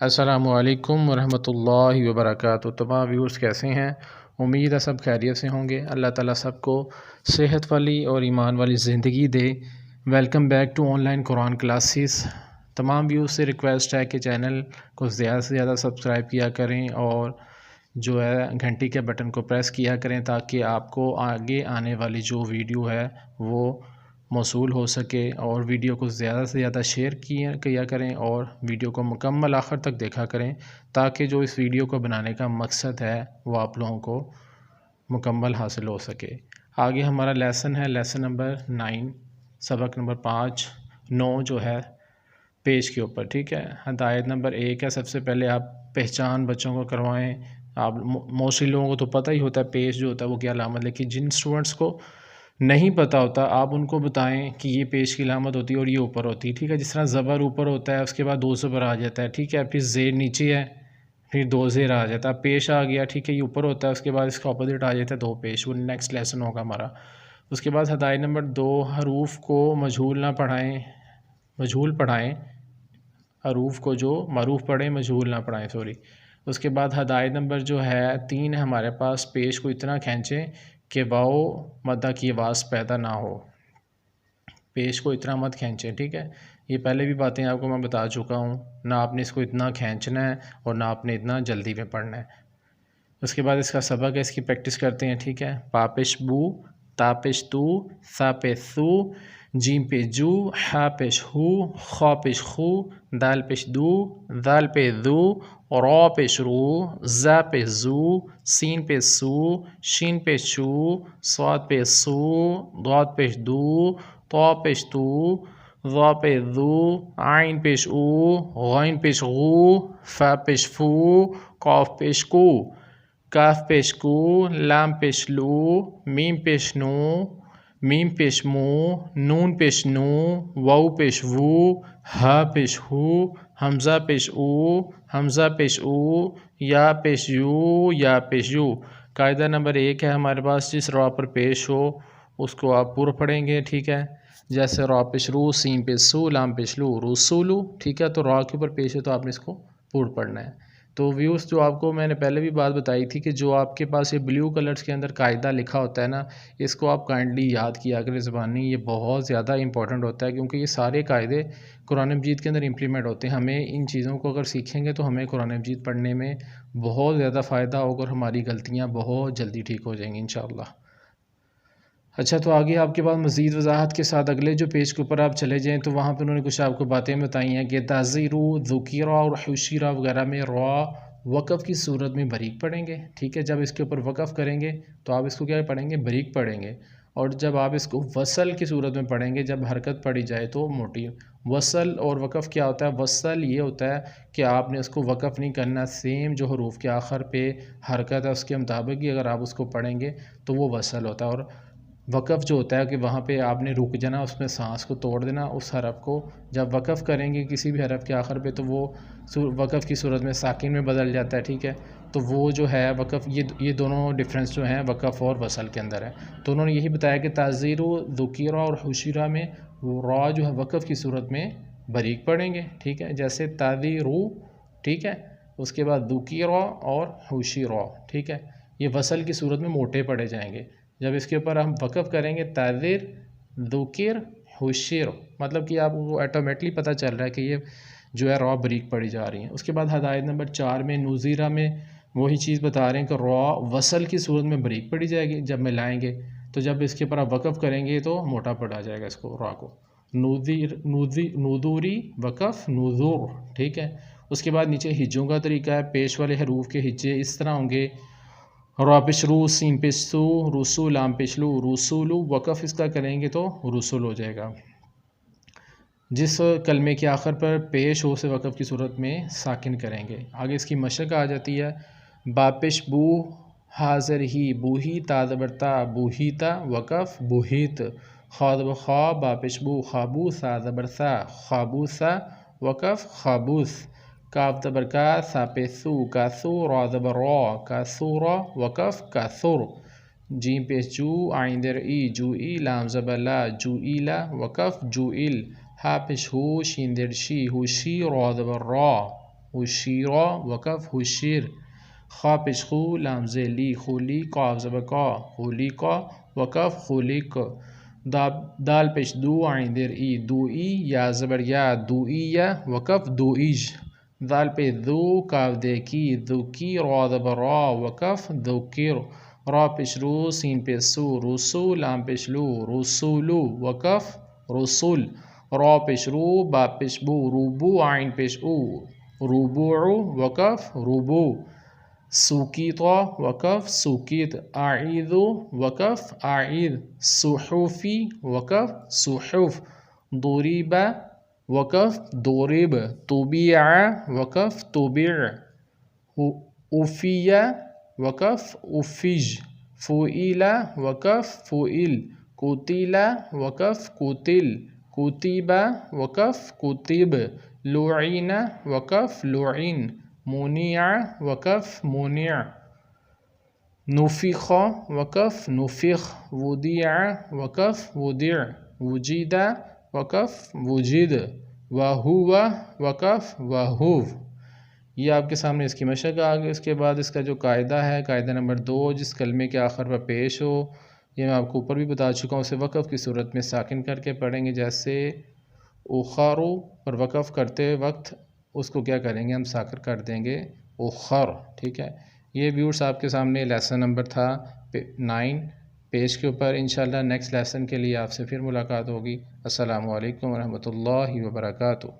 अस्सलामुअलैकुम वरहमतुल्लाहि वबरकातुहू। तमाम व्यूअर्स कैसे हैं? उम्मीद है सब खैरियत से होंगे। अल्लाह ताला सबको सेहत वाली और ईमान वाली ज़िंदगी दे। Welcome back to online Quran classes. तमाम व्यूअर्स से रिक्वेस्ट है कि चैनल को ज़्यादा से ज़्यादा सब्सक्राइब किया करें और जो है घंटी के बटन को प्रेस किया करें ताकि आपको आगे आने वाली जो वीडियो है वो मौसूल हो सके। और वीडियो को ज़्यादा से ज़्यादा शेयर किया करें और वीडियो को मुकम्मल आखिर तक देखा करें ताकि जो इस वीडियो को बनाने का मकसद है वो आप लोगों को मुकम्मल हासिल हो सके। आगे हमारा लेसन है लेसन नंबर 9, सबक नंबर 5 9 जो है पेज के ऊपर। ठीक है, हदायत नंबर 1 है। सबसे पहले आप पहचान बच्चों को करवाएं। आप मोस्टली लोगों को तो पता ही होता है पेज जो होता है वो क्या अलामत, लेकिन जिन स्टूडेंट्स को नहीं पता होता आप उनको बताएं कि ये पेश की अलामत होती है और ये ऊपर होती है। ठीक है, जिस तरह ज़बर ऊपर होता है उसके बाद 2 ज़बर आ जाता है। ठीक है, फिर ज़ेर नीचे है, फिर 2 ज़ेर आ जाता है, पेश आ गया। ठीक है, ये ऊपर होता है, उसके बाद इसका अपोजिट आ जाता है 2 पेश। वो नेक्स्ट लेसन होगा हमारा। उसके बाद हदायत नंबर 2, हरूफ को मजहूल ना पढ़ाएँ, मजहूल पढ़ाएँ। हरूफ को जो मरूफ पढ़ें, मजहूल ना पढ़ाएँ, सॉरी। उसके बाद हदायत नंबर जो है 3 है हमारे पास, पेश को इतना खींचें कि वाओ मद्दा की आवाज़ पैदा ना हो। पेश को इतना मत खींचें। ठीक है, ये पहले भी बातें आपको मैं बता चुका हूँ, ना आपने इसको इतना खींचना है और ना आपने इतना जल्दी में पढ़ना है। उसके बाद इसका सबक है, इसकी प्रैक्टिस करते हैं। ठीक है, पापेश बू, तापेश तू, सापेश सू, जीम पे जू, हा पेश हू, खा पेश खू, दाल पेश दू, दाल पे दू, रॉ पेश रू, जा पे जू, सीन पे सू, शीन पे शू, स्वाद पे सू, दाद पेश दू, तो पेश तू, ज़ा पे दू, आइन पेश ऊ, गैन पेश गू, फा पेश फू, काफ पेश कू, काफ पेश कू, लाम पेश लू, मीम पेश नू, मीम पेश मू, नून पेश नू, वाऊ पेश वू, हा पेश हू, हमज़ा पेश ऊ, हमज़ा पेश ऊ, या पेश यू, या पेश यू। कायदा नंबर 1 है हमारे पास, जिस रॉ पर पेश हो उसको आप पूरा पढ़ेंगे। ठीक है, जैसे रॉ पेश रू, सीन पेश सू, लाम पेश लू, रूसूलू। ठीक है, तो रॉ के ऊपर पेश है तो आपने इसको पूरा पढ़ना है। तो व्यूज़ जो आपको मैंने पहले भी बात बताई थी कि जो आपके पास ये ब्लू कलर्स के अंदर कायदा लिखा होता है ना, इसको आप काइंडली याद किया करें ज़बानी। ये बहुत ज़्यादा इंपॉर्टेंट होता है क्योंकि ये सारे कायदे कुरान मजीद के अंदर इम्प्लीमेंट होते हैं। हमें इन चीज़ों को अगर सीखेंगे तो हमें कुरान मजीद पढ़ने में बहुत ज़्यादा फ़ायदा होगा और हमारी गलतियाँ बहुत जल्दी ठीक हो जाएंगी इंशाअल्लाह। अच्छा, तो आगे आपके पास मज़ीद वजाहत के साथ अगले जो पेज के ऊपर आप चले जाएँ तो वहाँ पे उन्होंने कुछ आपको बातें बताई हैं कि ताज़ीरू, ज़ुकीरा और हुशीरा वगैरह में रॉ वक़फ़ की सूरत में बरीक पढ़ेंगे। ठीक है, जब इसके ऊपर वक़फ़ करेंगे तो आप इसको क्या पढ़ेंगे, बरीक पढ़ेंगे। और जब आप इसको वसल की सूरत में पढ़ेंगे, जब हरकत पढ़ी जाए तो मोटी। वसल और वक़फ़ क्या होता है? वसल ये होता है कि आपने उसको वक़फ़ नहीं करना, सेम जो हरूफ के आखिर पे हरकत है उसके मुताबिक ही अगर आप उसको पढ़ेंगे तो वो वसल होता है। और वक़फ़ जो होता है कि वहाँ पे आपने रुक जाना, उसमें सांस को तोड़ देना, उस हरफ़ को जब वक़फ़ करेंगे किसी भी हरफ़ के आखिर पे तो वो वक़फ़ की सूरत में साकिन में बदल जाता है। ठीक है, तो वो जो है वक़फ़, ये दोनों डिफरेंस जो हैं वक़फ़ और वसल के अंदर है। तो उन्होंने यही बताया कि ताज़ीरु, ज़ुकीरा और हुशीरा में वो रॉ जो है वक़फ़ की सूरत में बरीक पढ़ेंगे। ठीक है, जैसे ताज़ीरु, ठीक है, उसके बाद ज़ुकीरा और हुशीरा। ठीक है, ये वसल की सूरत में मोटे पढ़े जाएंगे। जब इसके ऊपर हम वक़फ़ करेंगे ताज़ीर, ज़ुकिर, हुशिर, मतलब कि आपको ऑटोमेटिकली पता चल रहा है कि ये जो है रॉ बरीक पड़ी जा रही है। उसके बाद हदायत नंबर 4 में नुज़ीरा में वही चीज़ बता रहे हैं कि रॉ वसल की सूरत में बरीक पड़ी जाएगी जब मिलाएंगे, तो जब इसके ऊपर आप वक़फ़ करेंगे तो मोटा पड़ा जाएगा इसको, रॉ को। नूदूरी वक़फ़ नुज़ूर। ठीक है, उसके बाद नीचे हिज्जों का तरीका है। पेश वाले हरूफ के हिज्जे इस तरह होंगे, रॉ पेश रू, सीन पेश सू, रूसू, लाम पेश लू, रूसूलू। वक़फ़ इसका करेंगे तो रूसूल हो जाएगा। जिस कलमे के आखिर पर पेश हो उसे वक़फ़ की सूरत में साकिन करेंगे। आगे इसकी मशक आ जाती है, बापेश बू, हाज़र ही, बूही, ताज़बरता, बूहीता, वक़फ़ बूहीत, ख़ाब खा, बापेश बू, खाबू, साज़बरसा, खाबूसा, वक़फ़ खाबूस, काफ ज़बर का, सापेसू, कासू, रॉ ज़बर रॉ, कासूरा, वक़फ़ कासुर, जीम पेश जू, आइन दर ई, जूई, लाम ज़बर ला, जूईला, वक़फ़ जूइल, हा पेश हू, शीन दर शी, हुशी, रॉ ज़बर रॉ। हुशीरा वक़फ़ हुशीर। खा पेश खू लाम ज़ेली खुली क़ाफ ज़बर का खुली का वक़फ़ खुलिक। दाल पेश दू आइन देर ई दुई या ज़बर या दुई या वक़फ़ दुईज। दाल पे दो काफ देखी दुकी रा ज़बर रा वक़फ़ दुकिर। रा पेश रू सीन पे सू रुसू लाम पेश लू रुसुलू वक़फ़ रुसुल। रा पेश रू बा पेश बू रूबू आइन पेश ऊ रूबू वक़फ़ रूबू। सुकीता वक़फ़ सुकीत। आईदु वक़फ़ आईद। सुहूफ़ी वक़फ़ सुहूफ़। दुरीबा वक़फ़ दुरिब। तुबिया वक़फ़ तुबिअ। उफ़िया वक़फ़ उफ़िज। फ़ुइला वक़फ़ फ़ुइल। कुतिला वक़फ़ कुतिल। कुतिबा वक़फ़ कुतिब। लुईना वक़फ़ लुईन। मुनिया वक़फ़ मुनिअ। नुफ़िख़ वक़फ़ नुफ़िख़। वुदिअ वक़फ़ वुदिअ। वुजिदा वक़फ़ वुजिद। वहुवा वक़फ़ वहुव। ये आपके सामने इसकी मशक़ आ गई। उसके बाद इसका जो कायदा है, कायदा नंबर 2, जिस कलमे के आखिर पर पेश हो, ये मैं आपको ऊपर भी बता चुका हूँ, उसे वक़फ़ की सूरत में साकिन करके पढ़ेंगे। जैसे उख़ारु पर वक़फ़ करते वक्त उसको क्या करेंगे, हम साकिन कर देंगे उख़र। ठीक है, ये व्यूअर्स आपके सामने लेसन नंबर था 9 पेज के ऊपर। इंशाल्लाह नेक्स्ट लेसन के लिए आपसे फिर मुलाकात होगी। अस्सलामु अलैकुम वरहमतुल्लाहि वबरकातुहू।